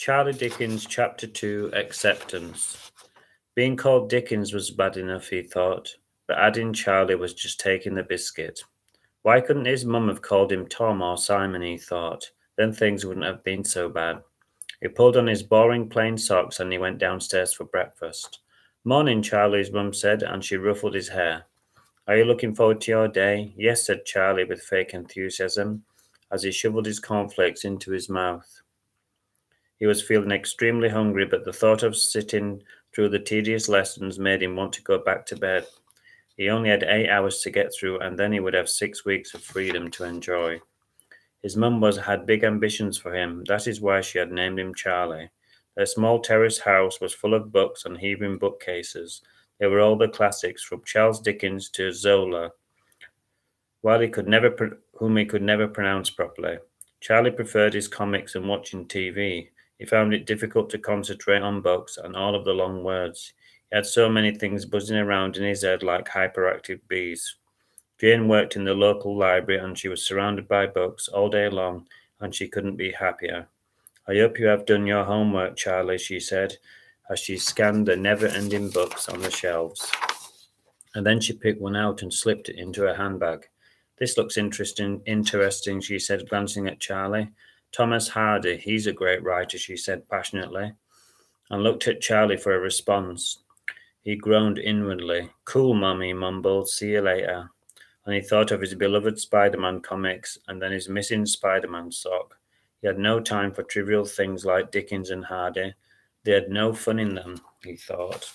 Charlie Dickens, Chapter 2 Acceptance. Being called Dickens was bad enough, he thought, but adding Charlie was just taking the biscuit. Why couldn't his mum have called him Tom or Simon, he thought, then things wouldn't have been so bad. He pulled on his boring plain socks and he went downstairs for breakfast. Morning, Charlie, his mum said, and she ruffled his hair. Are you looking forward to your day? Yes, said Charlie with fake enthusiasm, as he shoveled his cornflakes into his mouth. He was feeling extremely hungry, but the thought of sitting through the tedious lessons made him want to go back to bed. He only had 8 hours to get through, and then he would have 6 weeks of freedom to enjoy. His mum had big ambitions for him. That is why she had named him Charlie. Their small terrace house was full of books and heaving bookcases. They were all the classics, from Charles Dickens to Zola, whom he could never pronounce properly. Charlie preferred his comics and watching TV. He found it difficult to concentrate on books and all of the long words. He had so many things buzzing around in his head like hyperactive bees. Jane worked in the local library and she was surrounded by books all day long, and she couldn't be happier. I hope you have done your homework, Charlie, she said, as she scanned the never ending books on the shelves. And then she picked one out and slipped it into her handbag. This looks interesting, she said, glancing at Charlie. Thomas Hardy, he's a great writer, she said passionately, and looked at Charlie for a response. He groaned inwardly. Cool, Mum, he mumbled. See you later. And he thought of his beloved Spider-Man comics and then his missing Spider-Man sock. He had no time for trivial things like Dickens and Hardy. They had no fun in them, he thought.